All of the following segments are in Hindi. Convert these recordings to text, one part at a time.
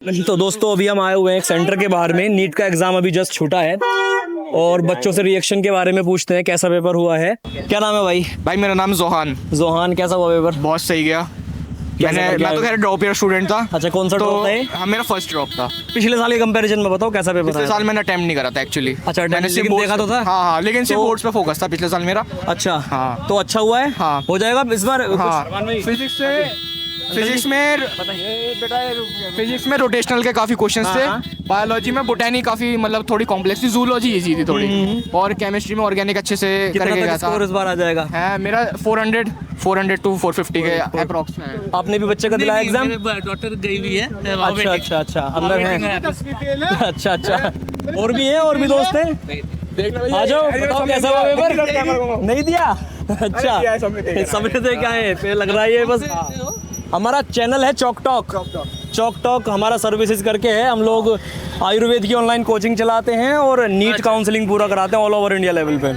तो दोस्तों अभी हम आए हुए हैं एक सेंटर के बाहर में। नीट का एग्जाम अभी जस्ट छूटा है और बच्चों से रिएक्शन के बारे में पूछते हैं कैसा पेपर हुआ है। क्या नाम है भाई? भाई मेरा नाम जोहान। जोहान, कैसा हुआ पेपर? बहुत सही गया। मैं तो खैर ड्रॉप ईयर स्टूडेंट था। अच्छा, कौन सा ड्रॉप है? हाँ, मेरा फर्स्ट ड्रॉप था। पिछले साल के कंपैरिजन में बताओ कैसा पेपर पिछले साल मैंने अटेम्प्ट नहीं करा था एक्चुअली। अच्छा, मैंने लेकिन देखा तो था। हाँ, लेकिन सिर्फ बोर्ड्स पे फोकस था पिछले साल मेरा। अच्छा, हाँ। तो अच्छा हुआ है। हाँ, हो जाएगा इस बार। हाँ, फिजिक्स में रोटेशनल के काफी क्वेश्चंस थे। बायोलॉजी में बोटैनी काफी मतलब थोड़ी कॉम्प्लेक्स थी। जूलॉजी इजी थी थोड़ी। और केमिस्ट्री में ऑर्गेनिक अच्छे से करके गया था। स्कोर इस बार आ जाएगा? है मेरा 400 to 450 के अप्रॉक्स में। आपने भी बच्चे का दिलाया एग्जाम? डॉक्टर गई हुई है। अच्छा अच्छा अच्छा, अंदर है। अच्छा अच्छा, और भी है, और भी दोस्त हैं। आ जाओ, बताओ कैसा हुआ पेपर? नहीं दिया? अच्छा, सबने दे क्या है? फिर लग रहा है ये बस। हमारा चैनल है चौक टॉक हमारा सर्विसेज करके है। हम लोग आयुर्वेद की ऑनलाइन कोचिंग चलाते हैं और नीट काउंसलिंग पूरा कराते हैं ऑल ओवर इंडिया लेवल पे।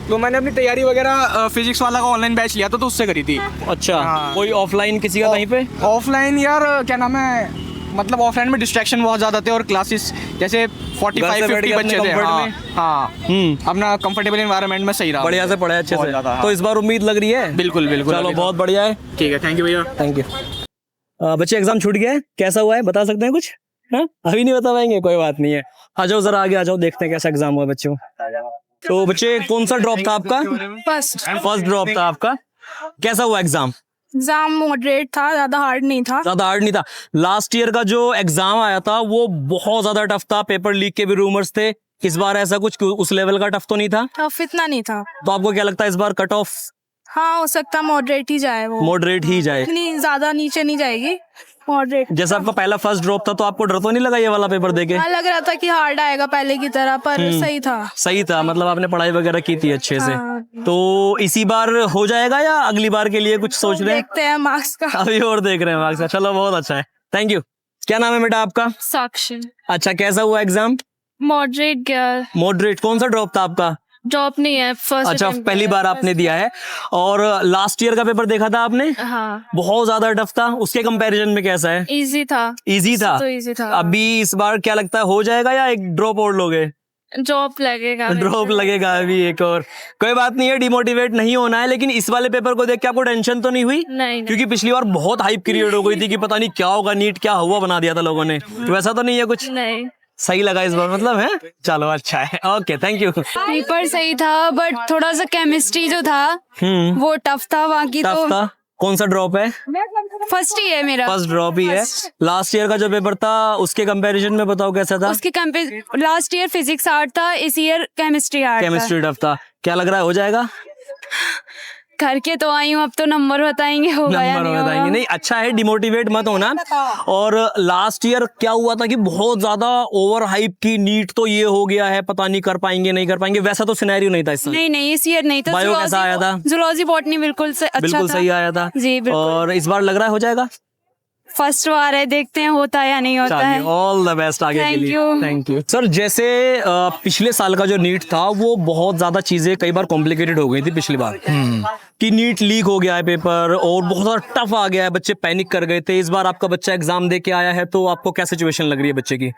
तो मैंने अपनी तैयारी वगैरह फिजिक्स वाला का ऑनलाइन बैच लिया था तो उससे करी थी। अच्छा, हाँ। कोई ऑफलाइन किसी का कहीं पे? ऑफलाइन यार क्या नाम है, मतलब ऑफलाइन में डिस्ट्रैक्शन बहुत ज़्यादा थे और क्लासेस जैसे 45-50 बच्चे थे। हाँ, अपना कंफर्टेबल एनवायरनमेंट में सही रहा। बढ़िया से पढ़े अच्छे से। तो इस बार उम्मीद लग रही है? बिल्कुल बिल्कुल। चलो बहुत बढ़िया है। ठीक है, थैंक यू भैया। Thank you. बच्चे एग्जाम छूट गया है, कैसा हुआ है बता सकते हैं कुछ? हाँ, अभी नहीं बता पाएंगे, कोई बात नहीं है। आ जाओ जरा आगे आ जाओ, देखते हैं कैसा एग्जाम हुआ बच्चों। तो बच्चे कौन सा ड्रॉप था आपका? फर्स्ट ड्रॉप था आपका। कैसा हुआ एग्जाम? एग्जाम मॉडरेट था, ज्यादा हार्ड नहीं था। लास्ट ईयर का जो एग्जाम आया था वो बहुत ज्यादा टफ था। पेपर लीक के भी रूमर्स थे। इस बार ऐसा कुछ उस लेवल का टफ तो नहीं था? टफ इतना नहीं था। तो आपको क्या लगता है इस बार कट ऑफ? हाँ, हो सकता मॉडरेट ही जाए। वो मॉडरेट ही जाए, इतनी ज्यादा नीचे नहीं जाएगी, मॉडरेट। जैसा आपका पहला फर्स्ट ड्रॉप था तो आपको डर तो नहीं लगा ये वाला पेपर देके? हाँ, लग रहा था कि हार्ड आएगा पहले की तरह, पर सही था। मतलब आपने पढ़ाई वगैरह की थी अच्छे से। हाँ। तो इसी बार हो जाएगा या अगली बार के लिए कुछ सोच रहे हैं? देखते हैं मार्क्स का। अभी और देख रहे हैं मार्क्स का। चलो बहुत अच्छा है, थैंक यू। क्या नाम है बेटा आपका? साक्षी। अच्छा, कैसा हुआ एग्जाम? मॉडरेट गया। मॉडरेट, कौन सा ड्रॉप था आपका? ड्रॉप नहीं है, फर्स्ट। अच्छा, पहली बार आपने दिया है। और लास्ट ईयर का पेपर देखा था आपने? हाँ, बहुत ज्यादा टफ था। उसके कंपैरिजन में कैसा है? इजी था। इजी था? तो इजी था। अभी इस बार क्या लगता है हो जाएगा या एक ड्रॉप और लोगे? ड्रॉप लगेगा। ड्रॉप लगेगा अभी एक और। कोई बात नहीं है, डिमोटिवेट नहीं होना है। लेकिन इस वाले पेपर को देख के आपको टेंशन तो नहीं हुई? नहीं। क्योंकि पिछली बार बहुत हाइप क्रिएट हो गई थी कि पता नहीं क्या होगा, नीट क्या हुआ बना दिया था लोगों ने। तो वैसा तो नहीं है कुछ? नहीं, सही लगा इस बार मतलब है। चलो अच्छा है, ओके थैंक यू। पेपर सही था बट थोड़ा सा केमिस्ट्री जो था वो टफ था। बाकी तो था। कौन सा ड्रॉप है? फर्स्ट ही है मेरा। फर्स्ट ड्रॉप ही है। लास्ट ईयर का जो पेपर था उसके कंपैरिजन में बताओ कैसा था? लास्ट ईयर फिजिक्स हार्ड था, इस ईयर केमिस्ट्री टफ था। क्या लग रहा है हो जाएगा? करके तो आई हूँ, अब तो नंबर बताएंगे होगा या नहीं होगा। नहीं, अच्छा है, डिमोटिवेट मत होना। और लास्ट ईयर क्या हुआ था कि बहुत ज्यादा ओवर हाइप की नीट, तो ये हो गया है पता नहीं कर पाएंगे नहीं कर पाएंगे, वैसा तो सिनेरियो नहीं था इस साल। नहीं, इस ईयर नहीं था। बायो कैसा आया था? जूलॉजी बॉटनी बिल्कुल सही आया था जी, बिल्कुल। और इस बार लग रहा है हो जाएगा? फर्स्ट बार है, देखते हैं होता है या नहीं होता है। ऑल द बेस्ट आगे के लिए। Thank you sir. जैसे पिछले साल का जो नीट था वो बहुत ज्यादा चीजें कई बार कॉम्प्लिकेटेड हो गई थी पिछली बार कि नीट लीक हो गया है पेपर और बहुत ज्यादा टफ आ गया है, बच्चे पैनिक कर गए थे। इस बार आपका बच्चा एग्जाम दे के आया है तो आपको क्या सिचुएशन लग रही है बच्चे की?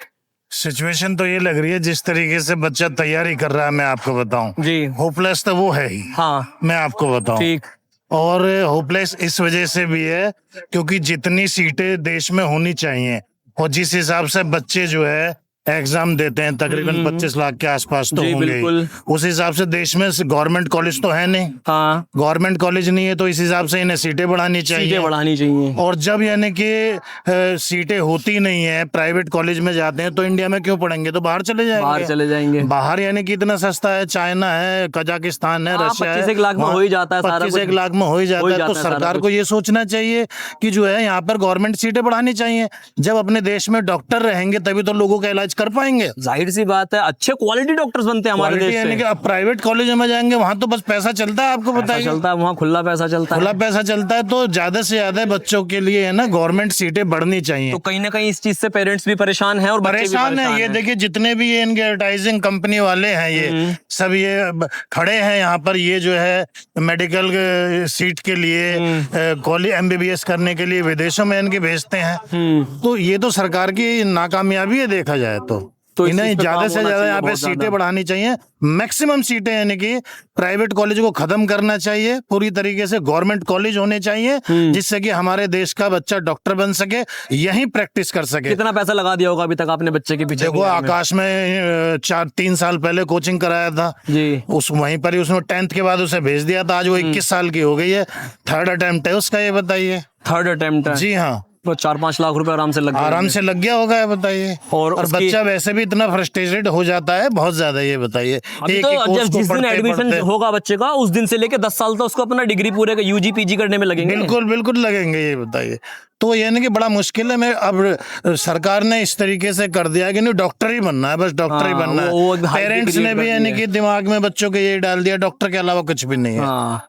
सिचुएशन तो ये लग रही है जिस तरीके से बच्चा तैयारी कर रहा है, मैं आपको बताऊं जी, होपलेस तो वो है ही। हाँ, मैं आपको बताऊं ठीक। और होपलेस इस वजह से भी है क्योंकि जितनी सीटें देश में होनी चाहिए और जिस हिसाब से बच्चे जो है एग्जाम देते हैं तकरीबन 25 लाख के आसपास तो होंगे, उस हिसाब से देश में गवर्नमेंट कॉलेज तो है नहीं। हाँ, गवर्नमेंट कॉलेज नहीं है तो इस हिसाब से इन्हें सीटें बढ़ानी चाहिए। और जब यानी कि सीटें होती नहीं है, प्राइवेट कॉलेज में जाते हैं तो इंडिया में क्यों पढ़ेंगे, तो बाहर चले जाएंगे। बाहर यानी कि इतना सस्ता है, चाइना है, कजाकिस्तान है, रशिया है, 25 लाख में हो ही जाता है। 25 लाख में हो ही जाता है। तो सरकार को ये सोचना चाहिए कि जो है यहाँ पर गवर्नमेंट सीटें बढ़ानी चाहिए। जब अपने देश में डॉक्टर रहेंगे तभी तो लोगों का इलाज इलाज कर पाएंगे? जाहिर सी बात है, अच्छे क्वालिटी डॉक्टर्स बनते हैं हमारे देश यानी से। कि अब प्राइवेट कॉलेज में जाएंगे वहां तो बस पैसा चलता है, आपको पैसा बताइए। चलता है वहाँ, खुला पैसा चलता खुला है। पैसा चलता है, तो ज्यादा से ज्यादा बच्चों के लिए है ना गवर्नमेंट सीटें बढ़नी चाहिए। तो कहीं ना कहीं इस चीज से पेरेंट्स भी परेशान हैं और बच्चे भी परेशान है। ये हैं। देखिए जितने भी ये इनके एडवर्टाइजिंग कंपनी वाले हैं ये सब ये खड़े हैं यहाँ पर, ये जो है मेडिकल सीट के लिए कॉलेज MBBS करने के लिए विदेशों में इनके भेजते हैं। तो ये तो सरकार की नाकामयाबी है देखा जाए तो इस इन्हें चीज पे ज्यादा काम से होना ज्यादा चाहिए, यहाँ पे बहुत सीटें ज्यादा। बढ़ानी चाहिए। मैक्सिमम सीटें यानी कि प्राइवेट कॉलेज को खत्म करना चाहिए, पूरी तरीके से गवर्नमेंट कॉलेज होने चाहिए, जिससे कि हमारे देश का बच्चा डॉक्टर बन सके, यहीं प्रैक्टिस कर सके। कितना पैसा लगा दिया होगा अभी तक आपने बच्चे के पीछे? देखो आकाश में 4-3 साल पहले कोचिंग कराया था जी। उस वहीं पर ही उसने 10th के बाद उसे भेज दिया था। आज वो 21 साल की हो गई है, 3rd अटेम्प्ट है उसका, ये बताइए। 3rd अटेम्प्ट है? जी हाँ, तो 4-5 लाख रुपए आराम से लग गए। आराम से लग गया होगा, ये बताइए। और और उसकी- बच्चा वैसे भी इतना फ्रस्ट्रेटेड हो जाता है बहुत ज्यादा, ये बताइए। अभी एक तो एक कोर्स जब को जिस दिन पढ़ते- एडमिशन पढ़ते- होगा बच्चे का, उस दिन से लेके 10 साल तक उसको अपना डिग्री पूरे UG PG करने में लगेंगे। बिल्कुल बिल्कुल लगेंगे, ये बताइए। तो यानी कि बड़ा मुश्किल है। मैं अब सरकार ने इस तरीके से कर दिया कि नहीं डॉक्टर ही बनना है, बस डॉक्टर ही हाँ, बनना वो है। हाई पेरेंट्स डिग्री ने भी कर यानी दी कि दिमाग में बच्चों के ये डाल दिया, डॉक्टर के अलावा कुछ भी नहीं है। हाँ।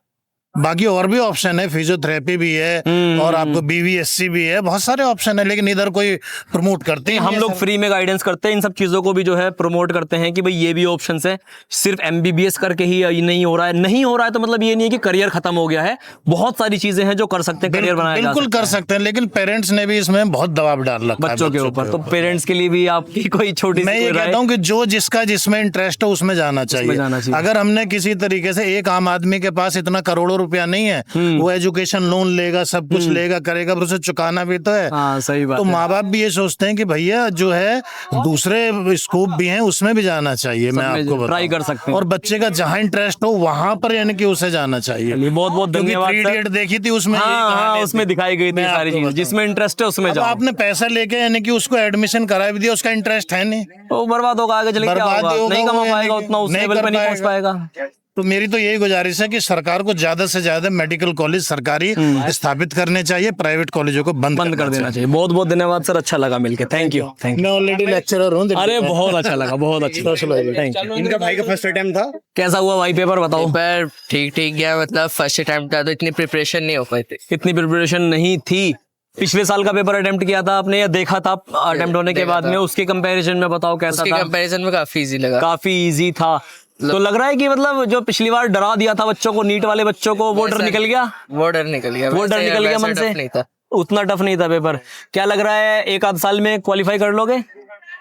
बाकी और भी ऑप्शन है, फिजियोथेरेपी भी है और आपको BVSC भी है, बहुत सारे ऑप्शन है, लेकिन इधर कोई प्रमोट करते ही हम नहीं लोग है। फ्री में गाइडेंस करते हैं, इन सब चीजों को भी जो है प्रमोट करते हैं कि भाई ये भी ऑप्शंस है। सिर्फ MBBS करके ही नहीं हो रहा है, नहीं हो रहा है तो मतलब ये नहीं है कि करियर खत्म हो गया है। बहुत सारी चीजें हैं जो कर सकते हैं, करियर बनाया जा बिल्कुल सकता कर सकते हैं, लेकिन पेरेंट्स ने भी इसमें बहुत दबाव डाल रखा है बच्चों के ऊपर। तो पेरेंट्स के लिए भी आपकी कोई छोटी सी मैं ये कोई राय? कहता हूँ कि जो जिसका जिसमें इंटरेस्ट हो उसमें जाना चाहिए। जाना चाहिए। अगर हमने किसी तरीके से, एक आम आदमी के पास इतना करोड़ों रुपया नहीं है, वो एजुकेशन लोन लेगा, सब कुछ लेगा करेगा, पर उसे चुकाना भी तो है। हाँ सही बात तो है। माँ बाप भी ये सोचते हैं कि भैया जो है दूसरे स्कोप भी हैं, उसमें भी जाना चाहिए। मैं आपको बताऊं, ट्राई कर सकते हैं। और बच्चे का जहाँ इंटरेस्ट हो वहां पर यानी कि उसे जाना चाहिए। चलिए, बहुत बहुत क्योंकि धन्यवाद 3 सर। इडियट देखी थी, उसमें यही हाँ हाँ, कहानी उसमें थी। दिखाई गई थी मैं सारी आपको चीजें। बताऊं। जिसमें इंटरेस्ट है उसमें अब जाओ। आपने पैसा लेके यानी कि उसको एडमिशन करा भी दिया, उसका इंटरेस्ट है नहीं, वो बर्बाद होगा, आगे चले क्या बर्बाद होगा? ही होगा नहीं वो, कमा यानी पाएगा कि उतना, उस नहीं लेवल कर पे नहीं पहुंच पाएगा। पाएगा। तो मेरी तो यही गुजारिश है कि सरकार को ज्यादा से ज्यादा मेडिकल कॉलेज सरकारी स्थापित करने चाहिए, प्राइवेट कॉलेजों को बंद कर देना चाहिए। बहुत बहुत धन्यवाद सर, अच्छा लगा मिलके। Thank you. मैं ऑलरेडी लेक्चरर हूँ। अरे बहुत अच्छा लगा, बहुत अच्छा। Thank you. इनका भाई का फर्स्ट अटेम्प्ट था। कैसा हुआ भाई पेपर, बताओ? पर ठीक ठीक गया, मतलब फर्स्ट अटेम्प्ट था तो इतनी प्रिपरेशन नहीं हो पाई थी। इतनी प्रिपरेशन नहीं थी। पिछले साल का पेपर अटेम्प्ट किया था आपने या देखा था अटेम्प्ट होने के देखा बाद था। में? उसके कंपैरिजन में बताओ कैसा उसके था? कंपैरिजन में काफी इजी लगा। काफी इजी था। तो लग रहा है कि मतलब जो पिछली बार डरा दिया था बच्चों को, नीट वाले बच्चों को, वो डर निकल गया? वो डर निकल गया। वो डर वैसे- निकल गया वैसा मन से? tough नहीं था। उतना टफ नहीं था पेपर। क्या लग रहा है, एक आध साल में क्वालिफाई कर लोगे?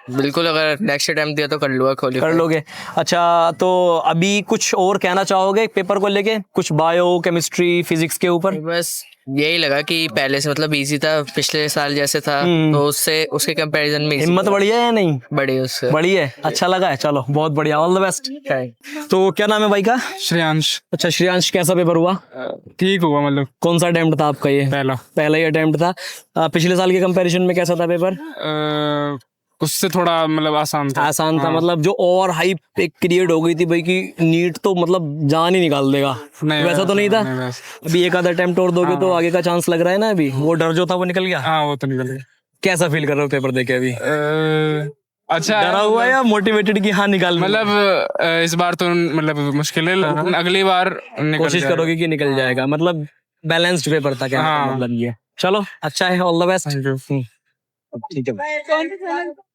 बिल्कुल, अगर नेक्स्ट अटेम्प्ट दिया तो कर लूंगा, कर लोगे। अच्छा, तो अभी कुछ और कहना चाहोगे पेपर को लेके? कुछ बायो, केमिस्ट्री, फिजिक्स के ऊपर? बस यही लगा कि पहले से मतलब इजी था, पिछले साल जैसे था, तो उससे उसके कंपैरिजन में easy हिम्मत था। बढ़ी है या नहीं? बड़ी उससे बड़ी है, अच्छा लगा है। चलो बहुत बढ़िया, ऑल द बेस्ट। तो क्या नाम है भाई का? श्रेयांश। अच्छा श्रेयांश, कैसा पेपर हुआ? ठीक हुआ, मतलब कौन सा अटेम्प्ट था आपका ये? पहला ही अटेम्प्ट था। पिछले साल के कंपैरिजन में कैसा था पेपर? उससे थोड़ा मतलब आसान था। आसान था, मतलब जो और हाइप एक क्रिएट हो गई थी भाई कि नीट तो मतलब जान ही निकाल देगा, वैसा तो नहीं था। अभी एक आधा अटेम्प्ट और दोगे तो आगे का चांस लग रहा है ना? अभी वो डर जो था वो निकल गया। हाँ, वो तो निकल गया। कैसा फील कर रहे हो पेपर देके अभी? अच्छा, डरा हुआ या मोटिवेटेड कि हाँ निकाल लूंगा? मतलब इस बार तो मतलब मुश्किल है, लेकिन अगली बार कोशिश करोगे कि निकल जाएगा, मतलब बैलेंस्ड पेपर था क्या? हाँ। मतलब ये चलो अच्छा है, all the best. Thank you. ठीक है।